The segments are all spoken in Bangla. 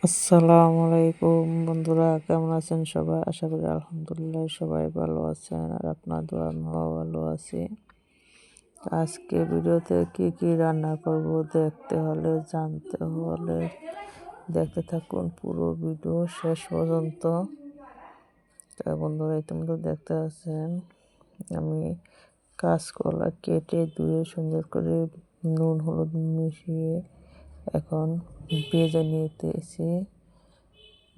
আসসালামু আলাইকুম বন্ধুরা, কেমন আছেন সবাই? আশা করি আলহামদুলিল্লাহ সবাই ভালো আছেন, আর আপনার দোয়া আমিও ভালো আছি। আজকে ভিডিওতে কি কি রান্না করব জানতে হলে দেখতে থাকুন পুরো ভিডিও শেষ পর্যন্ত। তা বন্ধুরা, ইতিমধ্যে দেখতে আছেন আমি কাঁচকলা কেটে ধুয়ে সুন্দর করে নুন হলুদ মিশিয়ে এখন ভেজে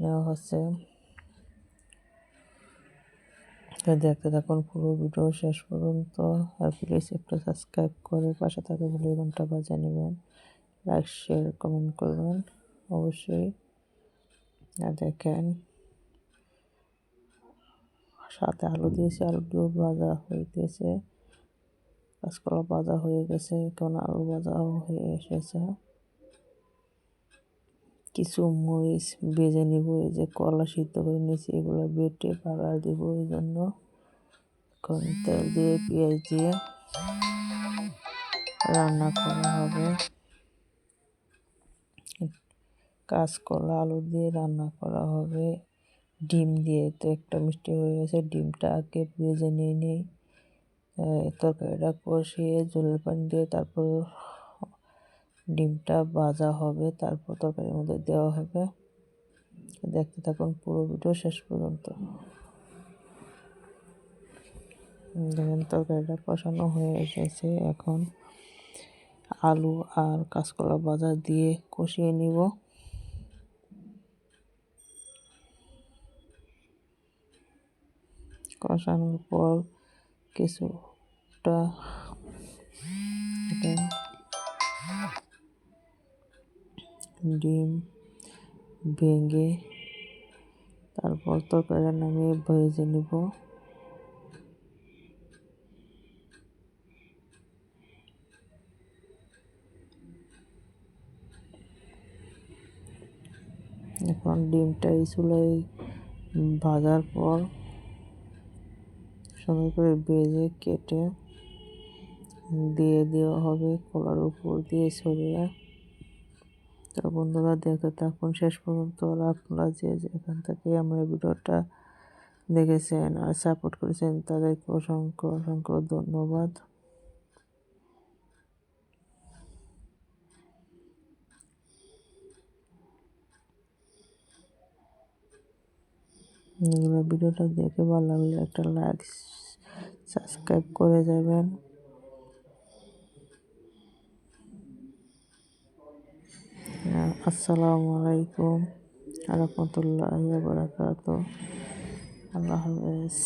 নেওয়া হচ্ছে। দেখতে থাকুন পুরো ভিডিও শেষ পর্যন্ত, আর প্লিজ একটু সাবস্ক্রাইব করে পাশে থাকা বেল আইকনটা বাজিয়ে নেবেন, লাইক শেয়ার কমেন্ট করবেন অবশ্যই। আর দেখেন, সাথে আলু দিয়েছে, আলুটিও ভাজা হইতেছে, কাঁচকলা ভাজা হয়ে গেছে, এখন আলু ভাজাও হয়ে এসেছে। কিছু মরিচ ভেজে নিব, এই যে কলা সিদ্ধ করে নিয়েছি এগুলো বেটে বাগার দিব, এই জন্য এখন তেল দিয়ে পেঁয়াজ দিয়ে রান্না করা হবে। কাঁচকলা আলু দিয়ে রান্না করা হবে, ডিম দিয়ে। তো একটা মিষ্টি হয়ে গেছে, ডিমটা আগে ভেজে নিয়ে তরকারিটা কষিয়ে জলের পানি দিয়ে তারপর ডিমটা ভাজা হবে, তারপর তরকারির মধ্যে দেওয়া হবে। দেখতে থাকুন পুরো ভিডিও শেষ পর্যন্ত। দেখেন তরকারিটা কষানো হয়ে এসেছে, এখন আলু আর কাঁচকলা ভাজা দিয়ে কষিয়ে নিব। কষানোর পর কিছুটা ডিম ভেঙে তারপর তরকারিটা নামিয়ে ভেজে নিব। এখন ডিমটা এই চুলায় ভাজার পর সুন্দর করে ভেজে কেটে দিয়ে দেওয়া হবে কলার উপর দিয়ে ছড়িয়ে। তো বন্ধুরা, দেখতে থাকুন শেষ পর্যন্ত। আর আপনারা যে যেখান থেকে আমার ভিডিওটা দেখেছেন আর সাপোর্ট করেছেন তাদেরকে অসংখ্য অসংখ্য ধন্যবাদ। ভিডিওটা দেখে ভালো লাগলে একটা লাইক সাবস্ক্রাইব করে যাবেন। আসসালামু আলাইকুম রাহমাতুল্লাহি ওয়া বারাকাতুহু। আল্লাহ হাফেজ।